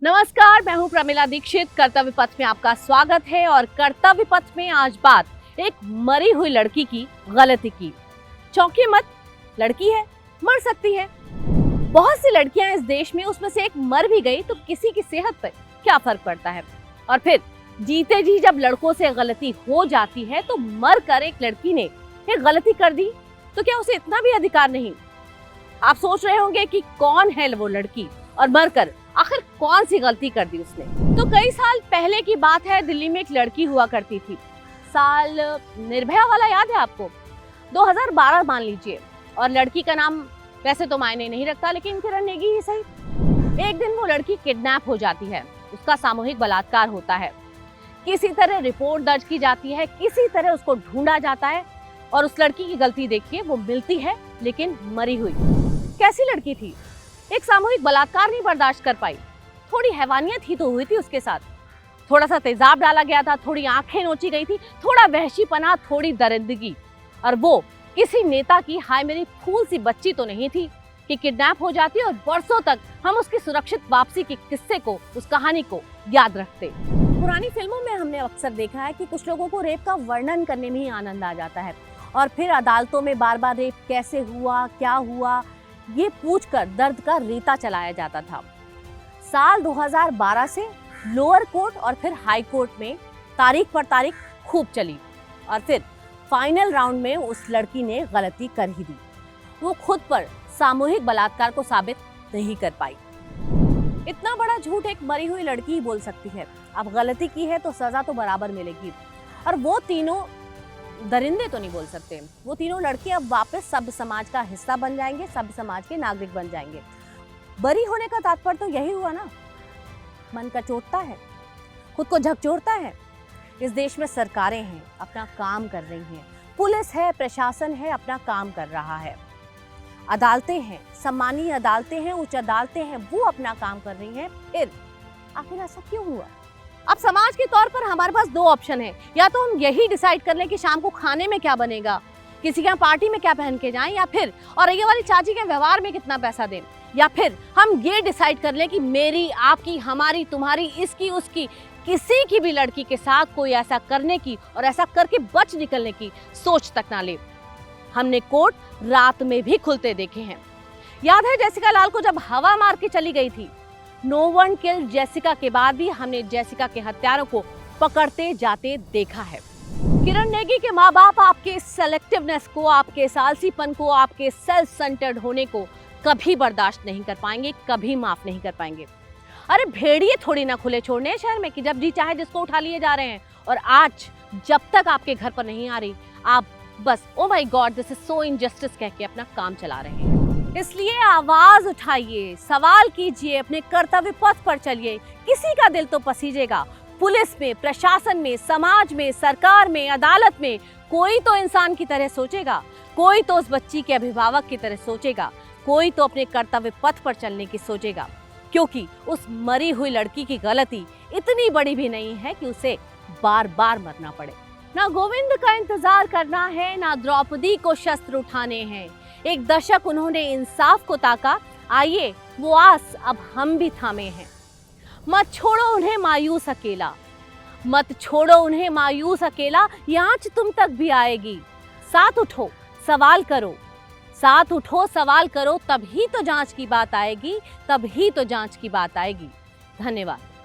नमस्कार, मैं हूं प्रमिला दीक्षित। कर्तव्य पथ में आपका स्वागत है। और कर्तव्य पथ में आज बात एक मरी हुई लड़की की गलती की। चौंकिए मत, लड़की है, मर सकती है। बहुत सी लड़कियां इस देश में, उसमें से एक मर भी गई तो किसी की सेहत पर क्या फर्क पड़ता है। और फिर जीते जी जब लड़कों से गलती हो जाती है तो मर कर एक लड़की ने एक गलती कर दी तो क्या उसे इतना भी अधिकार नहीं? आप सोच रहे होंगे कि कौन है वो लड़की और मरकर आखिर कौन सी गलती कर दी उसने। तो कई साल पहले की बात है, दिल्ली में एक लड़की हुआ करती थी। साल निर्भया वाला याद है आपको? 2012 मान लीजिए। और लड़की का नाम वैसे तो मायने नहीं रखता, लेकिन किरण नेगी ही सही। एक दिन वो लड़की किडनैप हो जाती है, उसका सामूहिक बलात्कार होता है। किसी तरह रिपोर्ट दर्ज की जाती है, किसी तरह उसको ढूंढा जाता है। और उस लड़की की गलती देखिए, वो मिलती है लेकिन मरी हुई। कैसी लड़की थी? एक सामूहिक बलात्कार नहीं बर्दाश्त कर पाई। थोड़ी हैवानियत ही तो हुई थी उसके साथ। थोड़ा सा तेजाब डाला गया था, थोड़ी आंखें नोची गई थी, थोड़ा वहशीपना, थोड़ी दरिंदगी। और वो किसी नेता की हाय मेरी फूल सी बच्ची तो नहीं थी कि किडनैप हो जाती और बरसों तक हम उसकी सुरक्षित वापसी के किस्से को, उस कहानी को याद रखते। पुरानी फिल्मों में हमने अक्सर देखा है कि कुछ लोगों को रेप का वर्णन करने में ही आनंद आ जाता है और फिर अदालतों में बार बार रेप कैसे हुआ, क्या हुआ, ये पूछकर दर्द का रेता चलाया जाता था। साल 2012 से लोअर कोर्ट और फिर हाई कोर्ट में तारीख पर तारीख खूब चली और फिर फाइनल राउंड में उस लड़की ने गलती कर ही दी। वो खुद पर सामूहिक बलात्कार को साबित नहीं कर पाई। इतना बड़ा झूठ एक मरी हुई लड़की ही बोल सकती है। अब गलती की है तो सजा तो बराबर मिलेगी। और वो तीनों दरिंदे तो नहीं बोल सकते। वो तीनों लड़के अब वापस सभ्य समाज का हिस्सा बन जाएंगे, सभ्य समाज के नागरिक बन जाएंगे। बरी होने का तात्पर्य तो यही हुआ ना। मन का चोटता है, खुद को झकझोरता है। इस देश में सरकारें हैं, अपना काम कर रही हैं। पुलिस है, प्रशासन है, अपना काम कर रहा है। अदालतें हैं, सम्मानीय अदालतें हैं, उच्च अदालतें हैं, वो अपना काम कर रही हैं। फिर आखिर ऐसा क्यों हुआ? अब समाज के तौर पर हमारे पास दो ऑप्शन है। या तो हम यही डिसाइड कर लें कि शाम को खाने में क्या बनेगा, किसी के पार्टी में क्या पहन के जाएं, या फिर और ये वाली चाची के व्यवहार में कितना पैसा दें, या फिर हम ये डिसाइड कर लें कि मेरी, आपकी, हमारी, तुम्हारी, इसकी, उसकी, किसी की भी लड़की के साथ कोई ऐसा करने की और ऐसा करके बच निकलने की सोच तक ना ले। हमने कोर्ट रात में भी खुलते देखे हैं। याद है जेसिका लाल को जब हवा मार के चली गई थी? नो वन किल्ड जेसिका के बाद भी हमने जेसिका के हत्यारों को पकड़ते जाते देखा है। किरण नेगी के माँ बाप आपके सेलेक्टिवनेस को, आपके सालसीपन को, आपके सेल्फ सेंटर्ड होने को कभी बर्दाश्त नहीं कर पाएंगे, कभी माफ नहीं कर पाएंगे। अरे भेड़िए थोड़ी ना खुले छोड़ने शहर में कि जब जी चाहे जिसको उठा लिए जा रहे हैं। और आज जब तक आपके घर पर नहीं आ रही, आप बस oh my God this is so injustice कह के अपना काम चला रहे हैं। इसलिए आवाज उठाइए, सवाल कीजिए, अपने कर्तव्य पथ पर चलिए। किसी का दिल तो पसीजेगा। पुलिस में, प्रशासन में, समाज में, सरकार में, अदालत में कोई तो इंसान की तरह सोचेगा, कोई तो उस बच्ची के अभिभावक की तरह सोचेगा, कोई तो अपने कर्तव्य पथ पर चलने की सोचेगा। क्योंकि उस मरी हुई लड़की की गलती इतनी बड़ी भी नहीं है कि उसे बार बार मरना पड़े। ना गोविंद का इंतजार करना है, ना द्रौपदी को शस्त्र उठाने हैं। एक दशक उन्होंने इंसाफ को ताका, आइए वो आस अब हम भी थामे हैं। मत छोड़ो उन्हें मायूस अकेला, मत छोड़ो उन्हें मायूस अकेला, ये आँच तुम तक भी आएगी। साथ उठो, सवाल करो, साथ उठो, सवाल करो, तभी तो जांच की बात आएगी, तभी तो जांच की बात आएगी। धन्यवाद।